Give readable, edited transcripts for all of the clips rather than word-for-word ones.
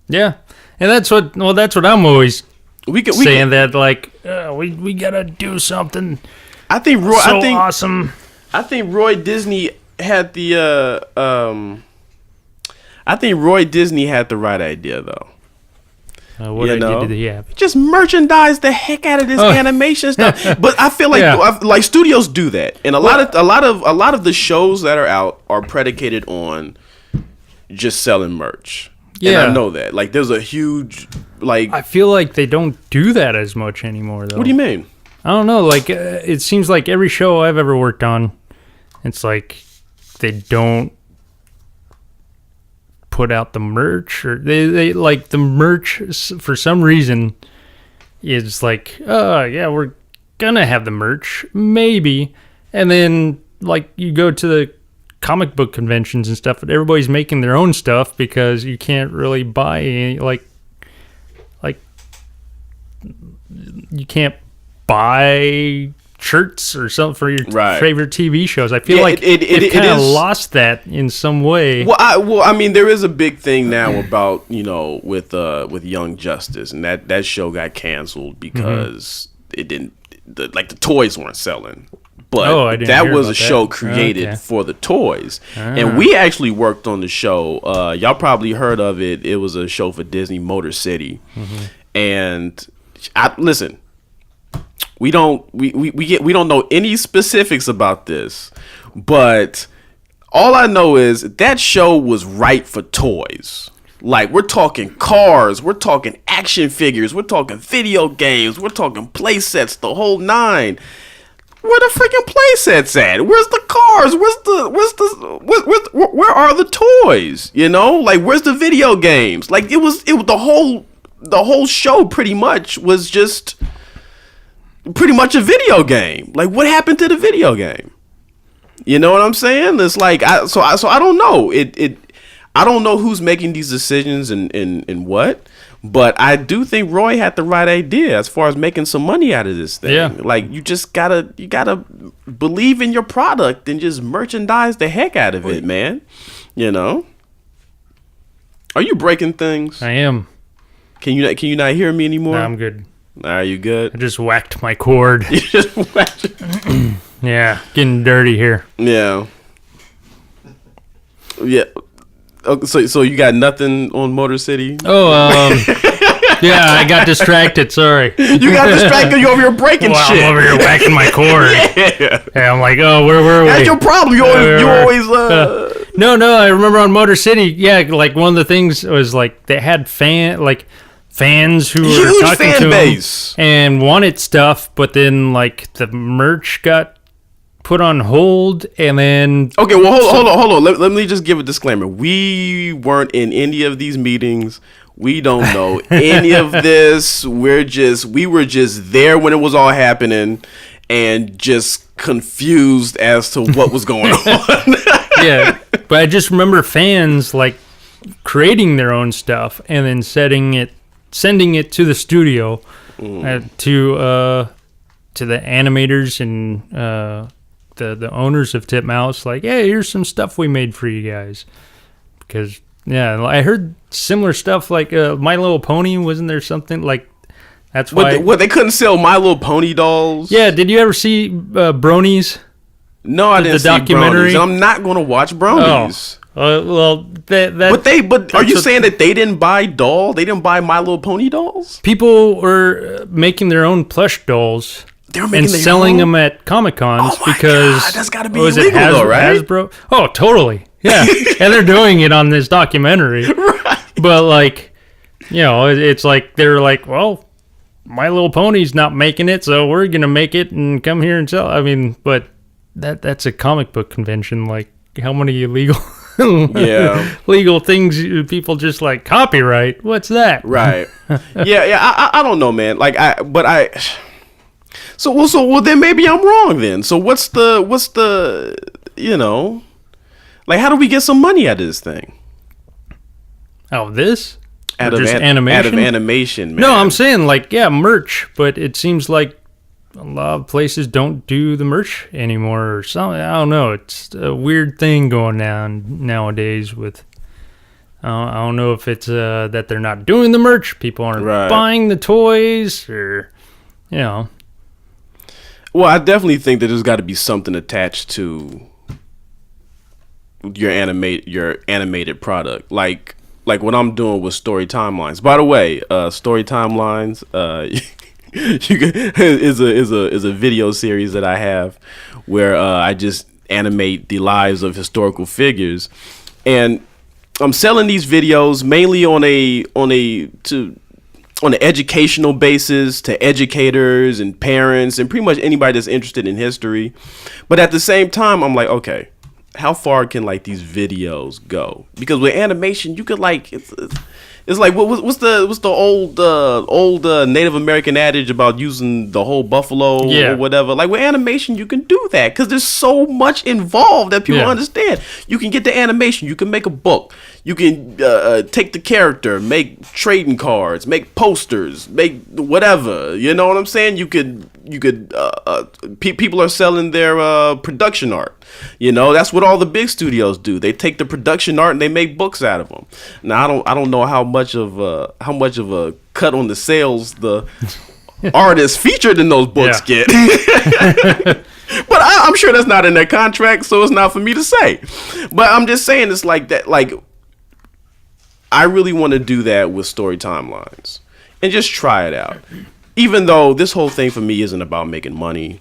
Yeah, and that's what I'm always saying that like we gotta do something. I think awesome. I think Roy Disney had the I think Roy Disney had the right idea though. What idea did he have? Just merchandise the heck out of this animation stuff. But I feel like like studios do that, and a lot of the shows that are out are predicated on just selling merch. Yeah, and I know that. Like, there's a huge I feel like they don't do that as much anymore, though. What do you mean? I don't know. Like, it seems like every show I've ever worked on, it's like they don't put out the merch, or they like the merch for some reason is like, oh yeah, we're gonna have the merch maybe, and then like you go to the comic book conventions and stuff, but everybody's making their own stuff because you can't really buy any, like you can't buy shirts or something for your favorite TV shows. I feel like it kind of lost that in some way. Well, I mean, there is a big thing now about, with Young Justice, and that show got canceled because it didn't, the toys weren't selling. But that was a show created for the toys. And we actually worked on the show. Y'all probably heard of it. It was a show for Disney, Motor City. And listen, we don't know any specifics about this, but all I know is that show was right for toys. Like, we're talking cars, we're talking action figures, we're talking video games, we're talking play sets, the whole nine. Where the freaking play sets at? Where's the cars? Where are the toys? Like, where's the video games? Like, it was the whole show pretty much was just pretty much a video game. Like, what happened to the video game? You know what I'm saying? It's like, I don't know. I don't know who's making these decisions and what. But I do think Roy had the right idea as far as making some money out of this thing. Yeah. Like, you just gotta believe in your product and just merchandise the heck out of it, man. Are you breaking things? I am. Can you not hear me anymore? No, I'm good. Are you good? I just whacked my cord. You just whacked it? Yeah, getting dirty here. Yeah. Yeah. So you got nothing on Motor City? Yeah, I got distracted. Sorry. You got distracted. You over here breaking shit. I'm over here whacking my cord. Yeah, I'm like, where were we? That's your problem. You always. No. I remember on Motor City. Yeah, like one of the things was like they had fans who were talking to base. them and wanted stuff, but then like the merch got put on hold, and then okay, well hold on. Let me just give a disclaimer. We weren't in any of these meetings. We don't know any of this. We were just there when it was all happening and just confused as to what was going on. Yeah, but I just remember fans like creating their own stuff and then sending it to the studio to the animators and the owners of Titmouse, like, hey, here's some stuff we made for you guys. Because, yeah, I heard similar stuff, like My Little Pony, wasn't there something, like, that's why... What, they couldn't sell My Little Pony dolls? Yeah, did you ever see Bronies? No, I didn't see documentary? Bronies. I'm not going to watch Bronies. Well, But are you saying that they didn't buy They didn't buy My Little Pony dolls? People were making their own plush dolls. And selling them at Comic-Cons because... God, that's got to be illegal though, right? Hasbro? Oh, totally. Yeah. And they're doing it on this documentary. Right. But, like, it's like, they're like, well, My Little Pony's not making it, so we're going to make it and come here and sell. I mean, but that's a comic book convention. Like, how many illegal... legal things people just like copyright? What's that? Right. Yeah. I don't know, man. Like, So then maybe I'm wrong then. So what's the like, how do we get some money out of this thing? Out of this? Out of animation, man. No, I'm saying like, yeah, merch, but it seems like a lot of places don't do the merch anymore or something. I don't know. It's a weird thing going on nowadays with I don't know if it's that they're not doing the merch, people aren't buying the toys, or Well, I definitely think that there's got to be something attached to your animated product, like what I'm doing with Story Timelines. By the way, Story Timelines is a video series that I have where I just animate the lives of historical figures, and I'm selling these videos mainly on an educational basis to educators and parents and pretty much anybody that's interested in history. But at the same time, I'm like, okay, how far can like these videos go? Because with animation, you could like it's like what's the old Native American adage about using the whole buffalo or whatever. Like with animation, you can do that because there's so much involved that people understand. You can get the animation, you can make a book, you can take the character, make trading cards, make posters, make whatever. You know what I'm saying? You could people are selling their production art. You know, that's what all the big studios do. They take the production art and they make books out of them. Now, I don't know how much of a cut on the sales the artists featured in those books get. But I'm sure that's not in their contract, so it's not for me to say. But I'm just saying it's like that. Like, I really want to do that with Story Timelines and just try it out. Even though this whole thing for me isn't about making money,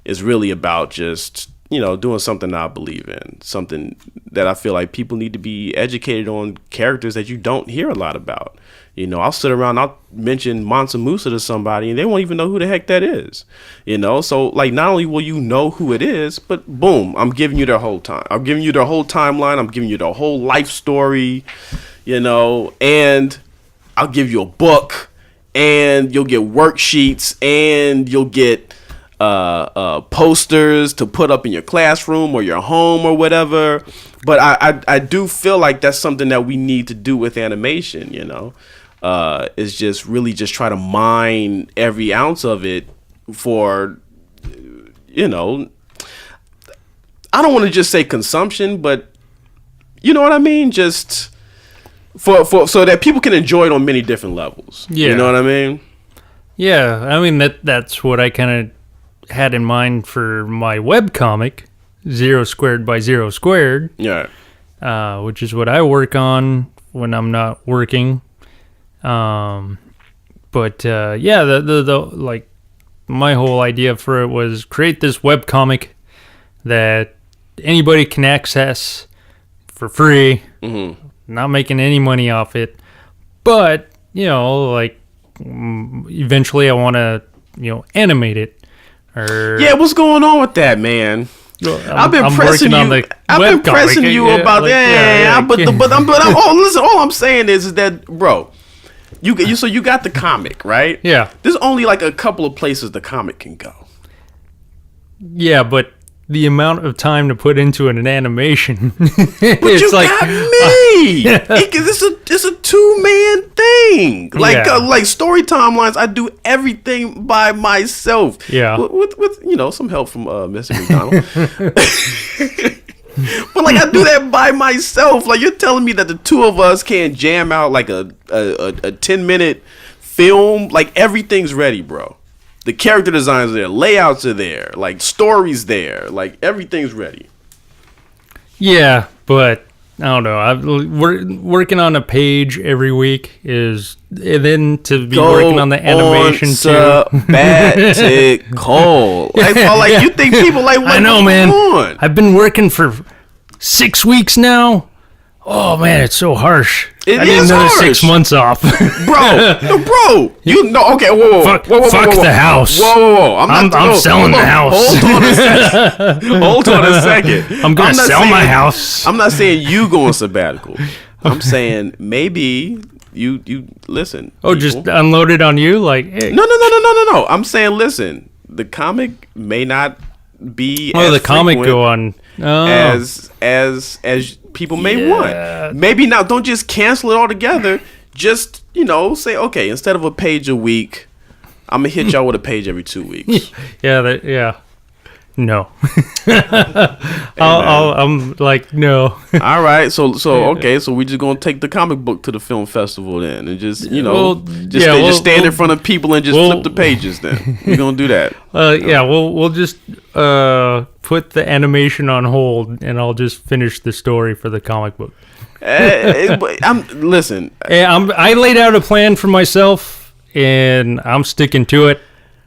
it's really about just, doing something I believe in, something that I feel like people need to be educated on, characters that you don't hear a lot about. I'll sit around, I'll mention Mansa Musa to somebody and they won't even know who the heck that is. So like, not only will you know who it is, but boom, I'm giving you their whole time. I'm giving you their whole timeline. I'm giving you their whole life story, and I'll give you a book and you'll get worksheets and you'll get posters to put up in your classroom or your home or whatever. But I do feel like that's something that we need to do with animation, is just really just try to mine every ounce of it for, I don't want to just say consumption, but you know what I mean? Just for so that people can enjoy it on many different levels. Yeah. You know what I mean? Yeah. I mean, that's what I kind of had in mind for my webcomic, 0 Squared by 0 Squared. Yeah. Which is what I work on when I'm not working. The like my whole idea for it was create this webcomic that anybody can access for free, not making any money off it. But, like eventually I want to, animate it. What's going on with that, man? I've been pressing you. I've been pressing you about that. All I'm saying is that, bro, you got the comic, right? Yeah. There's only like a couple of places the comic can go. Yeah, but the amount of time to put into an animation, but it's you like, got me. It's a 2-man thing. Like Story Timelines, I do everything by myself. Yeah, with some help from Mr. McDonnell. But like I do that by myself. Like you're telling me that the two of us can't jam out like a 10-minute film. Like everything's ready, bro. The character designs are there, layouts are there, like stories there, like everything's ready. Yeah, but I don't know. We're working on a page every week and then to be working on the animation too. Sabbatical. like you think people like what? I know, man. On? I've been working for 6 weeks now. Oh man, it's so harsh. I need another harsh. 6 months off, bro. You know? Okay, whoa. Fuck the house. Whoa. I'm selling the house. Hold on a second. I'm gonna sell my house. I'm not saying you go on sabbatical. I'm saying maybe you listen. Oh, people. Just unload it on you, like hey. No. I'm saying listen. The comic may not be the comic go on as people may want. Maybe not. Don't just cancel it altogether. Just say okay. Instead of a page a week, I'm gonna hit y'all with a page every 2 weeks. Yeah. No. I'm like, no. All right, so okay, so we just gonna take the comic book to the film festival then, and just just stand in front of people and just flip the pages. Then we're gonna do that. We'll just put the animation on hold, and I'll just finish the story for the comic book. Listen. I laid out a plan for myself, and I'm sticking to it.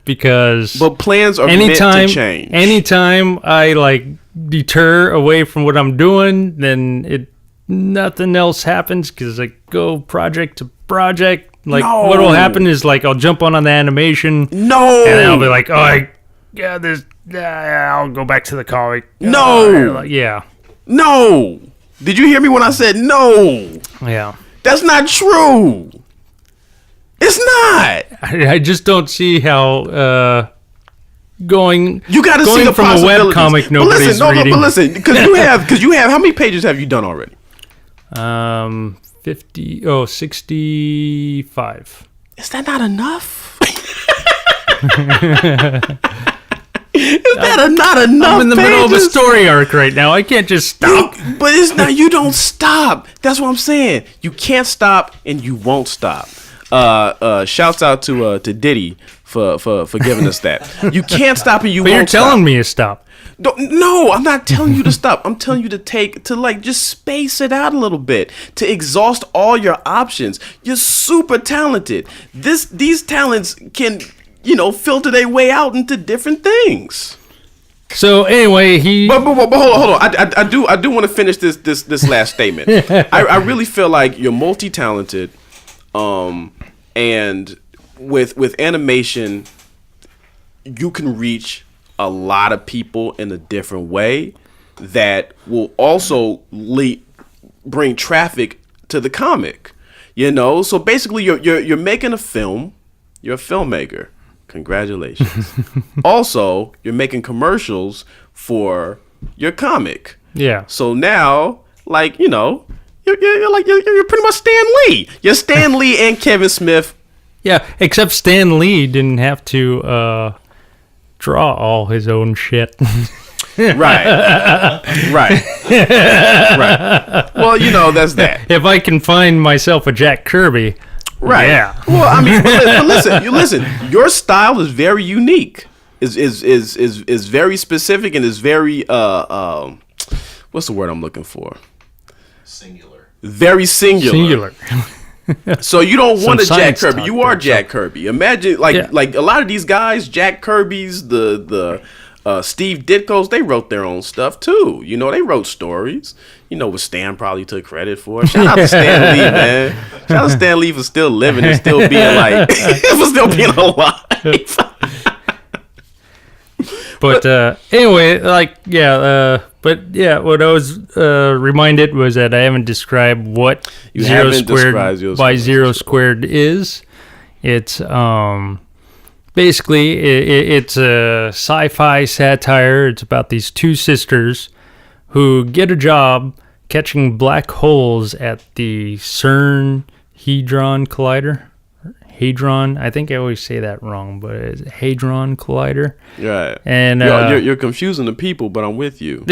Because plans are meant to change. Anytime I deter away from what I'm doing, then nothing else happens because I go project to project. What will happen is I'll jump on the animation. No, and then I'll be like, I'll go back to the comic. No, no. Did you hear me when I said no? Yeah, that's not true. It's not. I just don't see how going. You got to see the from a webcomic nobody's reading. But listen, because you have how many pages have you done already? 65. Is that not enough? Is that not enough? I'm in the middle of a story arc right now. I can't just stop. But it's not. You don't stop. That's what I'm saying. You can't stop, and you won't stop. Shouts out to Diddy for giving us that. You can't stop and you won't stop. But you're telling me to stop. No, I'm not telling you to stop. I'm telling you to just space it out a little bit, to exhaust all your options. You're super talented. These talents can, filter their way out into different things. So anyway, But hold on. I do want to finish this last statement. I really feel like you're multi-talented. And with animation, you can reach a lot of people in a different way that will also bring traffic to the comic. So basically, you're making a film. You're a filmmaker. Congratulations. Also, you're making commercials for your comic. Yeah. So now, You're pretty much Stan Lee. You're Stan Lee and Kevin Smith. Yeah, except Stan Lee didn't have to draw all his own shit. Right. Well, that's that. If I can find myself a Jack Kirby, right? Yeah. Well, I mean, but listen. Your style is very unique. Is very specific and is very what's the word I'm looking for? Singular. Very singular. So you don't want a Jack Kirby. You are Jack Kirby. Imagine like a lot of these guys, Jack Kirby's, the Steve Ditko's, they wrote their own stuff too. They wrote stories. What Stan probably took credit for. Shout out to Stan Lee, man. Shout out to Stan Lee for still living and still being for still being alive. But anyway, what I was reminded was that I haven't described what zero squared is. It's basically it's a sci-fi satire. It's about these two sisters who get a job catching black holes at the CERN Hadron Collider. Hadron, I think I always say that wrong, but it's Hadron Collider. Right. And you're confusing the people, but I'm with you.